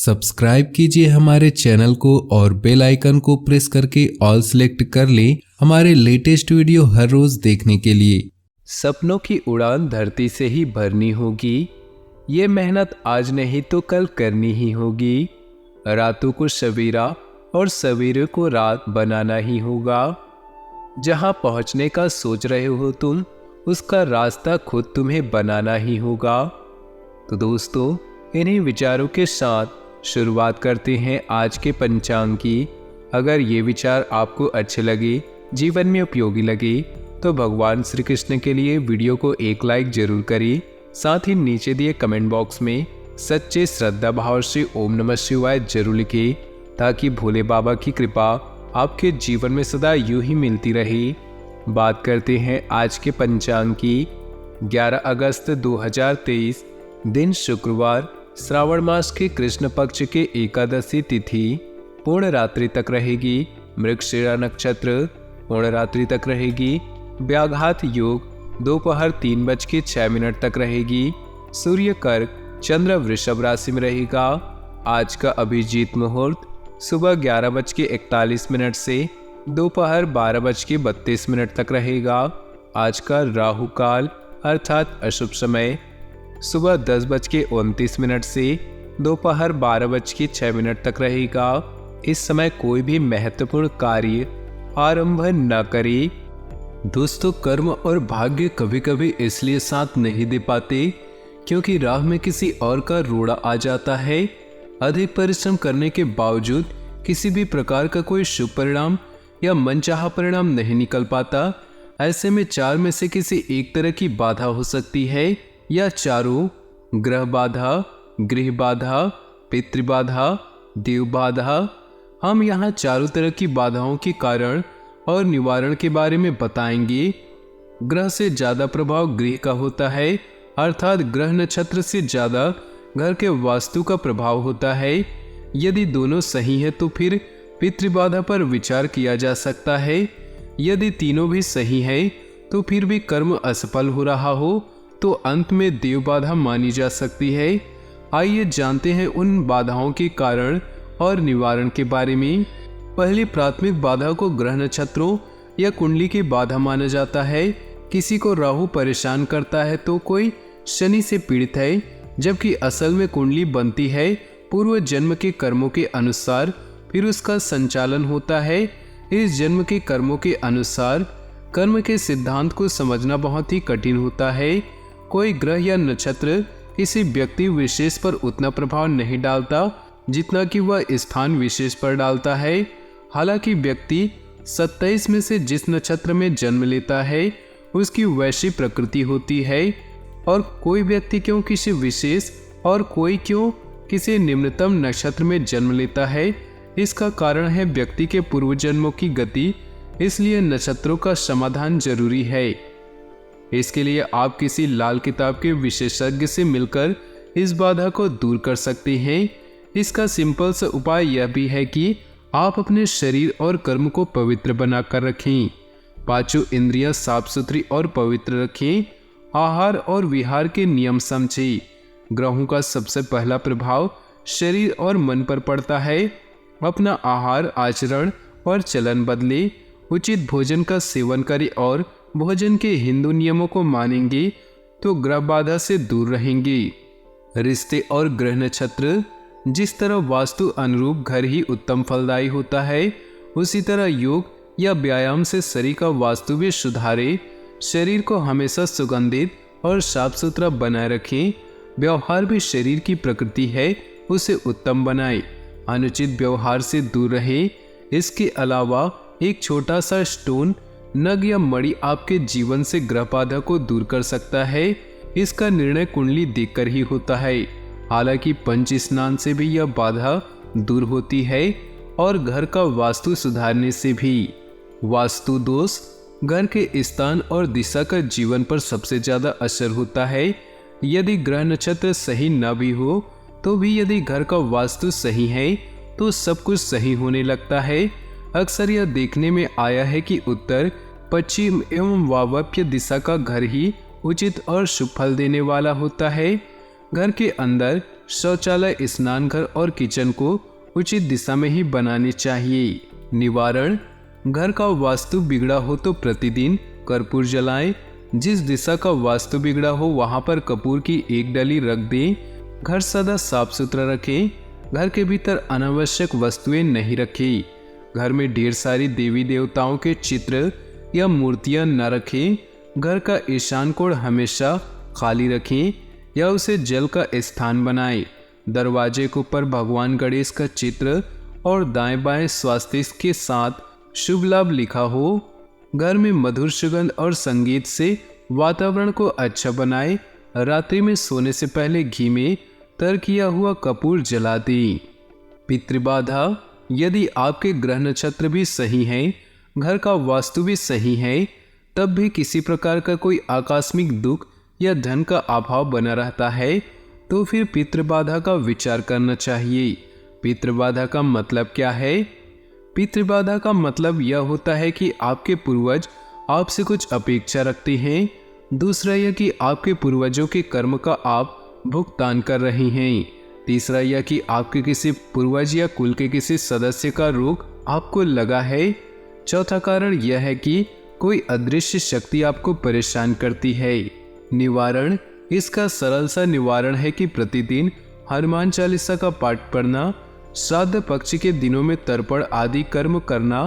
Subscribe कीजिए हमारे channel को और बेल आइकन को प्रेस करके ऑल सेलेक्ट कर लें हमारे लेटेस्ट वीडियो हर रोज देखने के लिए। सपनों की उड़ान धरती से ही भरनी होगी, ये मेहनत आज नहीं तो कल करनी ही होगी। रातों को सवेरा और सवेरे को रात बनाना ही होगा। जहां पहुंचने का सोच रहे हो तुम, उसका रास्ता खुद तुम्हें बनाना ही होगा। तो दोस्तों, इन्हीं विचारों के साथ शुरुआत करते हैं आज के पंचांग की। अगर ये विचार आपको अच्छे लगे, जीवन में उपयोगी लगे, तो भगवान श्री कृष्ण के लिए वीडियो को एक लाइक जरूर करें। साथ ही नीचे दिए कमेंट बॉक्स में सच्चे श्रद्धा भाव से ओम नमः शिवाय जरूर लिखें, ताकि भोले बाबा की कृपा आपके जीवन में सदा यूं ही मिलती रहे। बात करते हैं आज के पंचांग की। 11 अगस्त 2023, दिन शुक्रवार, श्रावण मास के कृष्ण पक्ष के एकादशी तिथि पूर्ण रात्रि तक रहेगी। मृगशिरा नक्षत्र पूर्ण रात्रि तक रहेगी। व्याघात योग दोपहर 3:06 तक रहेगी। सूर्य कर्क, चंद्र वृषभ राशि में रहेगा। आज का अभिजीत मुहूर्त सुबह 11:41 से दोपहर 12:32 तक रहेगा। आज का राहु काल अर्थात अशुभ समय सुबह 10:29 से दोपहर 12:06 तक रहेगा। इस समय कोई भी महत्वपूर्ण कार्य आरंभ न करें। दोस्तों, कर्म और भाग्य कभी कभी इसलिए साथ नहीं दे पाते क्योंकि राह में किसी और का रोड़ा आ जाता है। अधिक परिश्रम करने के बावजूद किसी भी प्रकार का कोई शुभ परिणाम या मनचाहा परिणाम नहीं निकल पाता। ऐसे में चार में से किसी एक तरह की बाधा हो सकती है, या चारों ग्रह बाधा, गृह बाधा, पितृबाधा, देव बाधा। हम यहाँ चारों तरह की बाधाओं के कारण और निवारण के बारे में बताएंगे। ग्रह से ज्यादा प्रभाव गृह का होता है, अर्थात ग्रह नक्षत्र से ज्यादा घर के वास्तु का प्रभाव होता है। यदि दोनों सही है तो फिर पितृबाधा पर विचार किया जा सकता है। यदि तीनों भी सही है तो फिर भी कर्म असफल हो रहा हो तो अंत में देव बाधा मानी जा सकती है। आइए जानते हैं उन बाधाओं के कारण और निवारण के बारे में। पहली प्राथमिक बाधा को ग्रह नक्षत्रों या कुंडली की बाधा माना जाता है। किसी को राहु परेशान करता है तो कोई शनि से पीड़ित है, जबकि असल में कुंडली बनती है पूर्व जन्म के कर्मों के अनुसार, फिर उसका संचालन होता है। इस जन्म के कर्मों के अनुसार कर्म के सिद्धांत को समझना बहुत ही कठिन होता है। कोई ग्रह या नक्षत्र किसी व्यक्ति विशेष पर उतना प्रभाव नहीं डालता जितना कि वह स्थान विशेष पर डालता है। हालांकि व्यक्ति 27 में से जिस नक्षत्र में जन्म लेता है उसकी वैसी प्रकृति होती है, और कोई व्यक्ति क्यों किसी विशेष और कोई क्यों किसी निम्नतम नक्षत्र में जन्म लेता है, इसका कारण है व्यक्ति के पूर्व जन्मों की गति। इसलिए नक्षत्रों का समाधान जरूरी है। इसके लिए आप किसी लाल किताब के विशेषज्ञ से मिलकर इस बाधा को दूर कर सकते हैं। इसका सिंपल सा उपाय यह भी है कि आप अपने शरीर और कर्म को पवित्र बनाकर रखें। पांचों इंद्रियां साफ सुथरी और पवित्र रखें। आहार और विहार के नियम समझें। ग्रहों का सबसे पहला प्रभाव शरीर और मन पर पड़ता है। अपना आहार, आचरण और चलन बदले। उचित भोजन का सेवन करें और भोजन के हिंदू नियमों को मानेंगे तो ग्रह बाधा से दूर रहेंगे। रिश्ते और ग्रह नक्षत्र। जिस तरह वास्तु अनुरूप घर ही उत्तम फलदायी होता है, उसी तरह योग या व्यायाम से शरीर का वास्तु भी सुधारे। शरीर को हमेशा सुगंधित और साफ सुथरा बनाए रखें। व्यवहार भी शरीर की प्रकृति है, उसे उत्तम बनाए। अनुचित व्यवहार से दूर रहे। इसके अलावा एक छोटा सा स्टोन, नग या मणि आपके जीवन से ग्रह बाधा को दूर कर सकता है। इसका निर्णय कुंडली देखकर ही होता है। हालांकि पंच स्नान से भी यह बाधा दूर होती है और घर का वास्तु सुधारने से भी। वास्तु दोष। घर के स्थान और दिशा का जीवन पर सबसे ज्यादा असर होता है। यदि ग्रह नक्षत्र सही न भी हो तो भी यदि घर का वास्तु सही है तो सब कुछ सही होने लगता है। अक्सर यह देखने में आया है कि उत्तर, पश्चिम एवं वायव्य दिशा का घर ही उचित और शुभ फल देने वाला होता है। घर के अंदर शौचालय, स्नान घर और किचन को उचित दिशा में ही बनानी चाहिए। निवारण: घर का वास्तु बिगड़ा हो तो प्रतिदिन कर्पूर जलाएं। जिस दिशा का वास्तु बिगड़ा हो वहां पर कपूर की एक डली रख दें। घर सदा साफ सुथरा रखें। घर के भीतर अनावश्यक वस्तुएं नहीं रखें। घर में ढेर सारी देवी देवताओं के चित्र या मूर्तियां न रखें। घर का ईशान कोण हमेशा खाली रखें या उसे जल का स्थान बनाएं। दरवाजे के ऊपर भगवान गणेश का चित्र और दाएं बाएं स्वास्तिक के साथ शुभ लाभ लिखा हो। घर में मधुर सुगंध और संगीत से वातावरण को अच्छा बनाएं। रात्रि में सोने से पहले घी में तर किया हुआ कपूर जला दें। पितृबाधा: यदि आपके ग्रह नक्षत्र भी सही हैं, घर का वास्तु भी सही है, तब भी किसी प्रकार का कोई आकस्मिक दुख या धन का अभाव बना रहता है तो फिर पितृबाधा का विचार करना चाहिए। पितृबाधा का मतलब क्या है? पितृबाधा का मतलब यह होता है कि आपके पूर्वज आपसे कुछ अपेक्षा रखते हैं। दूसरा यह कि आपके पूर्वजों के कर्म का आप भुगतान कर रहे हैं। तीसरा यह कि आपके किसी पूर्वज या कुल के किसी सदस्य का रोग आपको लगा है। चौथा कारण यह है कि कोई अदृश्य शक्ति आपको परेशान करती है। निवारण: इसका सरल सा निवारण है कि प्रतिदिन हनुमान चालीसा का पाठ पढ़ना, श्राद्ध पक्ष के दिनों में तर्पण आदि कर्म करना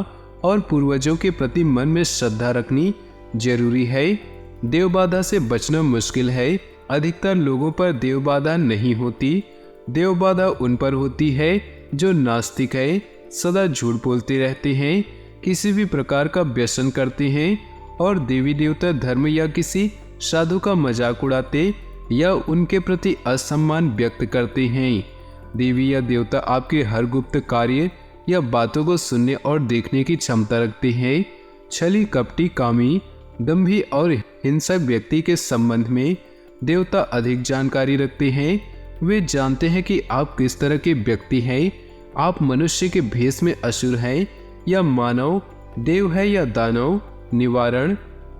और पूर्वजों के प्रति मन में श्रद्धा रखनी जरूरी है। देवबाधा से बचना मुश्किल है। अधिकतर लोगों पर देवबाधा नहीं होती। देवबाधा उन पर होती है जो नास्तिक है, सदा झूठ बोलते रहते हैं, किसी भी प्रकार का व्यसन करते हैं और देवी देवता धर्म या किसी साधु का मजाक उड़ाते या उनके प्रति असम्मान व्यक्त करते हैं। देवी या देवता आपके हर गुप्त कार्य या बातों को सुनने और देखने की क्षमता रखते हैं। छली, कपटी, कामी, दंभी और हिंसक व्यक्ति के संबंध में देवता अधिक जानकारी रखते हैं। वे जानते हैं कि आप किस तरह के व्यक्ति हैं। आप मनुष्य के भेष में असुर हैं या मानव, देव है या दानव। निवारण: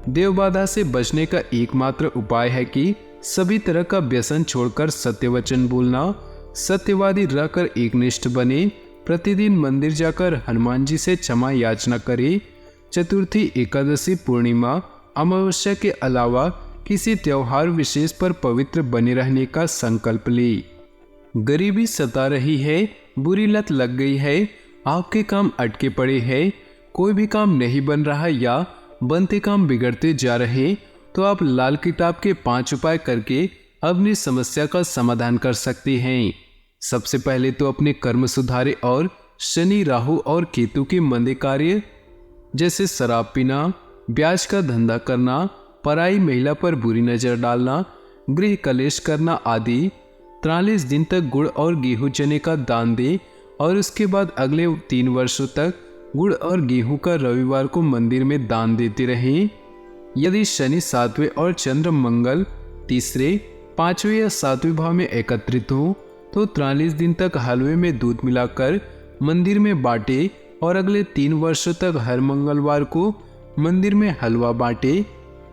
देवबाधा से बचने का एकमात्र उपाय है कि सभी तरह का व्यसन छोड़कर सत्य वचन बोलना, सत्यवादी रहकर एकनिष्ठ बने, प्रतिदिन मंदिर जाकर हनुमान जी से क्षमा याचना करें, चतुर्थी, एकादशी, पूर्णिमा, अमावस्या के अलावा किसी त्योहार विशेष पर पवित्र बने रहने का संकल्प ले। गरीबी सता रही है, बुरी लत लग गई है, आपके काम अटके पड़े हैं, कोई भी काम नहीं बन रहा या बनते काम बिगड़ते जा रहे, तो आप लाल किताब के 5 उपाय करके अपनी समस्या का समाधान कर सकते हैं। सबसे पहले तो अपने कर्म सुधारे और शनि, राहु और केतु के मंदे कार्य जैसे शराब पीना, ब्याज का धंधा करना, पराई महिला पर बुरी नजर डालना, गृह कलेश करना आदि 43 दिन तक गुड़ और गेहूं चने का दान दे और उसके बाद अगले 3 वर्षों तक गुड़ और गेहूं का रविवार को मंदिर में दान देते रहें। यदि शनि 7वें और चंद्र मंगल 3रे, 5वें या 7वें भाव में एकत्रित हो तो 43 दिन तक हलवे में दूध मिलाकर मंदिर में बांटे और अगले 3 वर्षों तक हर मंगलवार को मंदिर में हलवा बांटे।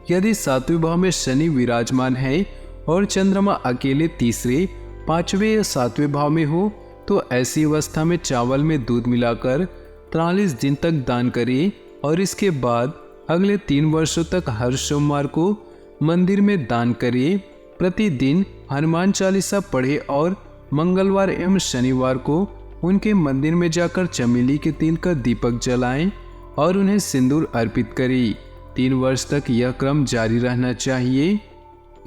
यदि 7वें भाव में शनि विराजमान है और चंद्रमा अकेले 3रे, 5वें या 7वें भाव में हो तो ऐसी अवस्था में चावल में दूध मिलाकर 43 दिन तक दान करें और इसके बाद अगले 3 वर्षों तक हर सोमवार को मंदिर में दान करें। प्रतिदिन हनुमान चालीसा पढ़े और मंगलवार एवं शनिवार को उनके मंदिर में जाकर चमेली के तेल का दीपक जलाएं और उन्हें सिंदूर अर्पित करें। 3 वर्ष तक यह क्रम जारी रहना चाहिए।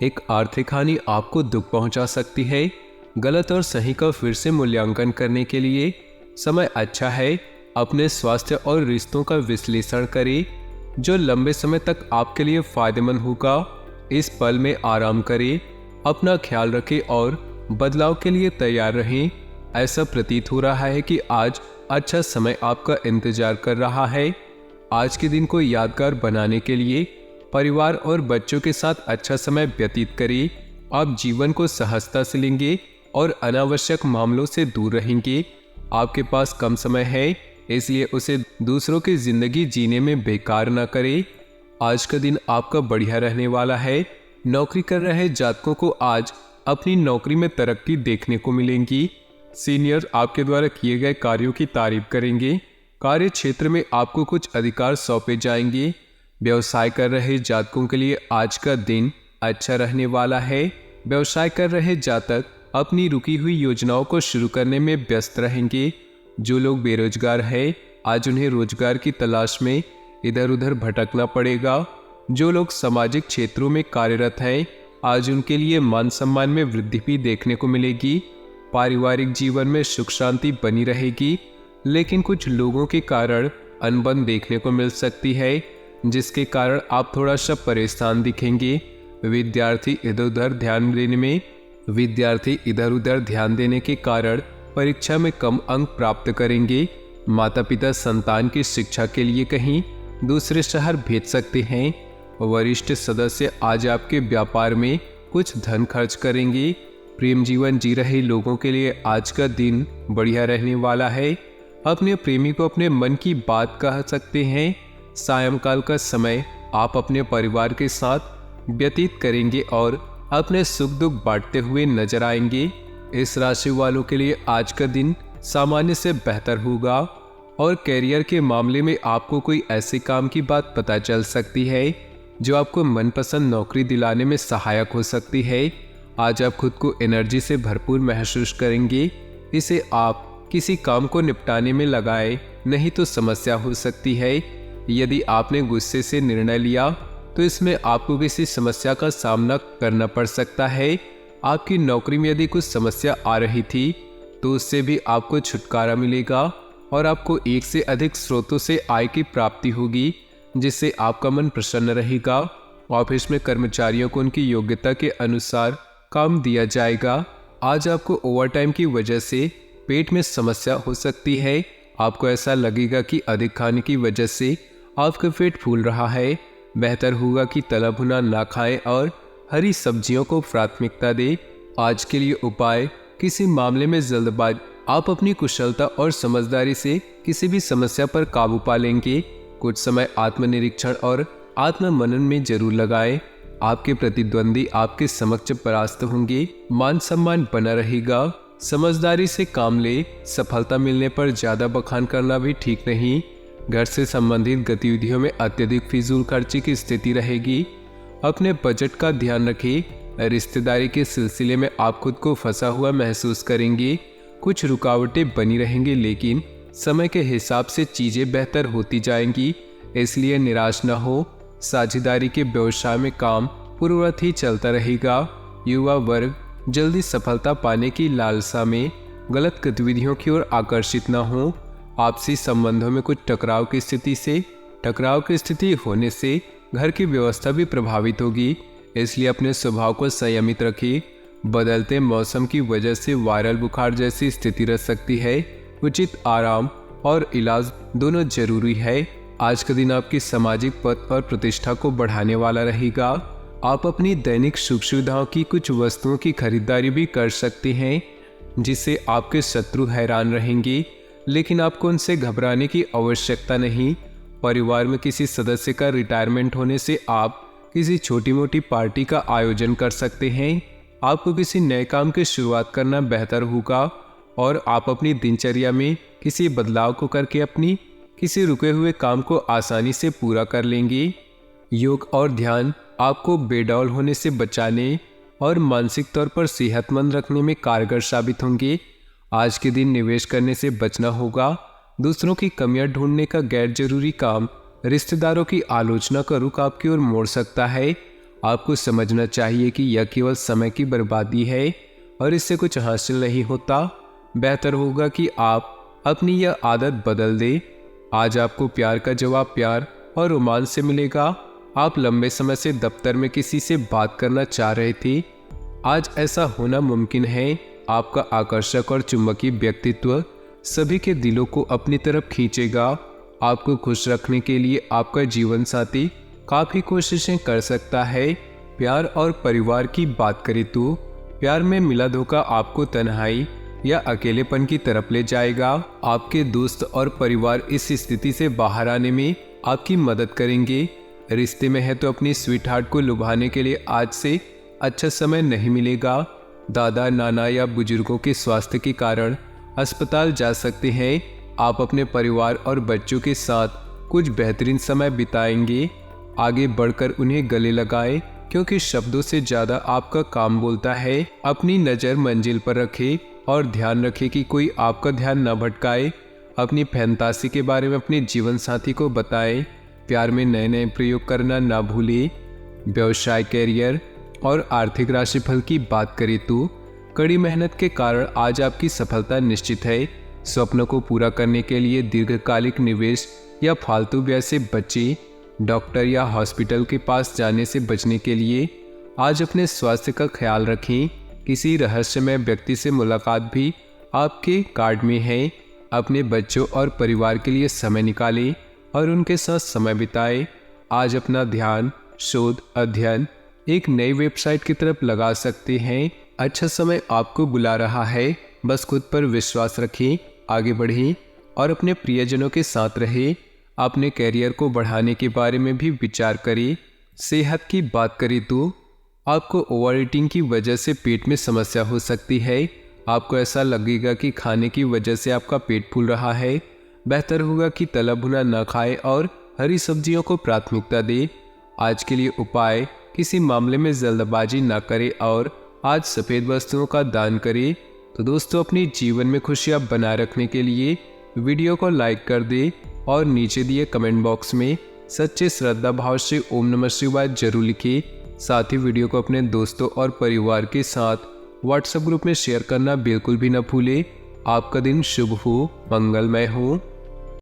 एक आर्थिक हानि आपको दुख पहुंचा सकती है। गलत और सही का फिर से मूल्यांकन करने के लिए समय अच्छा है। अपने स्वास्थ्य और रिश्तों का विश्लेषण करें जो लंबे समय तक आपके लिए फायदेमंद होगा। इस पल में आराम करें, अपना ख्याल रखें और बदलाव के लिए तैयार रहें। ऐसा प्रतीत हो रहा है कि आज अच्छा समय आपका इंतजार कर रहा है। आज के दिन को यादगार बनाने के लिए परिवार और बच्चों के साथ अच्छा समय व्यतीत करें। आप जीवन को सहजता से लेंगे और अनावश्यक मामलों से दूर रहेंगे। आपके पास कम समय है, इसलिए उसे दूसरों की जिंदगी जीने में बेकार न करें। आज का दिन आपका बढ़िया रहने वाला है। नौकरी कर रहे जातकों को आज अपनी नौकरी में तरक्की देखने को मिलेंगी। सीनियर आपके द्वारा किए गए कार्यों की तारीफ करेंगे। कार्य क्षेत्र में आपको कुछ अधिकार सौंपे जाएंगे। व्यवसाय कर रहे जातकों के लिए आज का दिन अच्छा रहने वाला है। व्यवसाय कर रहे जातक अपनी रुकी हुई योजनाओं को शुरू करने में व्यस्त रहेंगे। जो लोग बेरोजगार हैं, आज उन्हें रोजगार की तलाश में इधर उधर भटकना पड़ेगा। जो लोग सामाजिक क्षेत्रों में कार्यरत हैं, आज उनके लिए मान सम्मान में वृद्धि भी देखने को मिलेगी। पारिवारिक जीवन में सुख शांति बनी रहेगी, लेकिन कुछ लोगों के कारण अनबन देखने को मिल सकती है, जिसके कारण आप थोड़ा सा परेशान दिखेंगे। विद्यार्थी इधर उधर ध्यान देने के कारण परीक्षा में कम अंक प्राप्त करेंगे। माता पिता संतान की शिक्षा के लिए कहीं दूसरे शहर भेज सकते हैं। वरिष्ठ सदस्य आज आपके व्यापार में कुछ धन खर्च करेंगे। प्रेम जीवन जी रहे लोगों के लिए आज का दिन बढ़िया रहने वाला है। अपने प्रेमी को अपने मन की बात कह सकते हैं। सायंकाल का समय आप अपने परिवार के साथ व्यतीत करेंगे और अपने सुख दुख बांटते हुए नजर आएंगे। इस राशि वालों के लिए आज का दिन सामान्य से बेहतर होगा और कैरियर के मामले में आपको कोई ऐसे काम की बात पता चल सकती है जो आपको मनपसंद नौकरी दिलाने में सहायक हो सकती है। आज आप खुद को एनर्जी से भरपूर महसूस करेंगे। इसे आप किसी काम को निपटाने में लगाएं, नहीं तो समस्या हो सकती है। यदि आपने गुस्से से निर्णय लिया तो इसमें आपको किसी समस्या का सामना करना पड़ सकता है। आपकी नौकरी में यदि कुछ समस्या आ रही थी तो उससे भी आपको छुटकारा मिलेगा और आपको एक से अधिक स्रोतों से आय की प्राप्ति होगी, जिससे आपका मन प्रसन्न रहेगा। ऑफिस में कर्मचारियों को उनकी योग्यता के अनुसार काम दिया जाएगा। आज आपको ओवरटाइम की वजह से पेट में समस्या हो सकती है। आपको ऐसा लगेगा कि अधिक खाने की वजह से आपका पेट फूल रहा है। बेहतर होगा कि तला भुना ना खाएं और हरी सब्जियों को प्राथमिकता दें। आज के लिए उपाय: किसी मामले में जल्दबाज आप अपनी कुशलता और समझदारी से किसी भी समस्या पर काबू पा लेंगे। कुछ समय आत्मनिरीक्षण और आत्ममनन में जरूर लगाएं। आपके प्रतिद्वंदी आपके समक्ष परास्त होंगे। मान सम्मान बना रहेगा। समझदारी से काम ले। सफलता मिलने पर ज्यादा बखान करना भी ठीक नहीं। घर से संबंधित गतिविधियों में अत्यधिक फिजूल खर्ची की स्थिति रहेगी। अपने बजट का ध्यान रखें। रिश्तेदारी के सिलसिले में आप खुद को फंसा हुआ महसूस करेंगे। कुछ रुकावटें बनी रहेंगी, लेकिन समय के हिसाब से चीजें बेहतर होती जाएंगी, इसलिए निराश न हो। साझेदारी के व्यवसाय में काम पूर्ववत ही चलता रहेगा। युवा वर्ग जल्दी सफलता पाने की लालसा में गलत गतिविधियों की ओर आकर्षित न हो। आपसी संबंधों में कुछ टकराव की स्थिति होने से घर की व्यवस्था भी प्रभावित होगी, इसलिए अपने स्वभाव को संयमित रखिए। बदलते मौसम की वजह से वायरल बुखार जैसी स्थिति रह सकती है। उचित आराम और इलाज दोनों जरूरी है। आज का दिन आपकी सामाजिक पद और प्रतिष्ठा को बढ़ाने वाला रहेगा। आप अपनी दैनिक सुख सुविधाओं की कुछ वस्तुओं की खरीदारी भी कर सकते हैं, जिससे आपके शत्रु हैरान रहेंगे, लेकिन आपको उनसे घबराने की आवश्यकता नहीं। परिवार में किसी सदस्य का रिटायरमेंट होने से आप किसी छोटी मोटी पार्टी का आयोजन कर सकते हैं। आपको किसी नए काम की शुरुआत करना बेहतर होगा और आप अपनी दिनचर्या में किसी बदलाव को करके अपनी किसी रुके हुए काम को आसानी से पूरा कर लेंगे। योग और ध्यान आपको बेडौल होने से बचाने और मानसिक तौर पर सेहतमंद रखने में कारगर साबित होंगे। आज के दिन निवेश करने से बचना होगा। दूसरों की कमियां ढूंढने का गैर जरूरी काम रिश्तेदारों की आलोचना का रुख आपकी ओर मोड़ सकता है। आपको समझना चाहिए कि यह केवल समय की बर्बादी है और इससे कुछ हासिल नहीं होता। बेहतर होगा कि आप अपनी यह आदत बदल दें। आज आपको प्यार का जवाब प्यार और रोमांच से मिलेगा। आप लंबे समय से दफ्तर में किसी से बात करना चाह रहे थे, आज ऐसा होना मुमकिन है। आपका आकर्षक और चुंबकीय व्यक्तित्व सभी के दिलों को अपनी तरफ खींचेगा। आपको खुश रखने के लिए आपका जीवन साथी काफी कोशिशें कर सकता है। प्यार और परिवार की बात करें तो प्यार में मिला धोखा आपको तन्हाई या अकेलेपन की तरफ ले जाएगा। आपके दोस्त और परिवार इस स्थिति से बाहर आने में आपकी मदद करेंगे। रिश्ते में है तो अपनी स्वीट हार्ट को लुभाने के लिए आज से अच्छा समय नहीं मिलेगा। दादा नाना या बुजुर्गों के स्वास्थ्य के कारण अस्पताल जा सकते हैं। आप अपने परिवार और बच्चों के साथ कुछ बेहतरीन समय बिताएंगे। आगे बढ़कर उन्हें गले लगाएं, क्योंकि शब्दों से ज़्यादा आपका काम बोलता है। अपनी नज़र मंजिल पर रखें और ध्यान रखें कि कोई आपका ध्यान न भटकाए। अपनी फैंतासी के बारे में अपने जीवन साथी को बताएं। प्यार में नए नए प्रयोग करना ना भूलें। व्यवसाय, कैरियर और आर्थिक राशिफल की बात करें तो कड़ी मेहनत के कारण आज आपकी सफलता निश्चित है। स्वप्नों को पूरा करने के लिए दीर्घकालिक निवेश या फालतू व्यय से बचें। डॉक्टर या हॉस्पिटल के पास जाने से बचने के लिए आज अपने स्वास्थ्य का ख्याल रखें। किसी रहस्यमय व्यक्ति से मुलाकात भी आपके कार्ड में है। अपने बच्चों और परिवार के लिए समय निकालें और उनके साथ समय बिताएं। आज अपना ध्यान, शोध, अध्ययन एक नई वेबसाइट की तरफ लगा सकते हैं। अच्छा समय आपको बुला रहा है। बस खुद पर विश्वास रखें, आगे बढ़ें और अपने प्रियजनों के साथ रहें। अपने कैरियर को बढ़ाने के बारे में भी विचार करें। सेहत की बात करें तो आपको ओवर ईटिंग की वजह से पेट में समस्या हो सकती है। आपको ऐसा लगेगा कि खाने की वजह से आपका पेट फूल रहा है। बेहतर होगा कि तला भुना न खाएं और हरी सब्जियों को प्राथमिकता दें। आज के लिए उपाय, किसी मामले में जल्दबाजी न करें और आज सफ़ेद वस्तुओं का दान करें। तो दोस्तों, अपनी जीवन में खुशियाँ बनाए रखने के लिए वीडियो को लाइक कर दें और नीचे दिए कमेंट बॉक्स में सच्चे श्रद्धा भाव से ओम नमः शिवाय जरूर लिखें। साथ ही वीडियो को अपने दोस्तों और परिवार के साथ व्हाट्सएप ग्रुप में शेयर करना बिल्कुल भी न भूलें। आपका दिन शुभ हो, मंगलमय हो।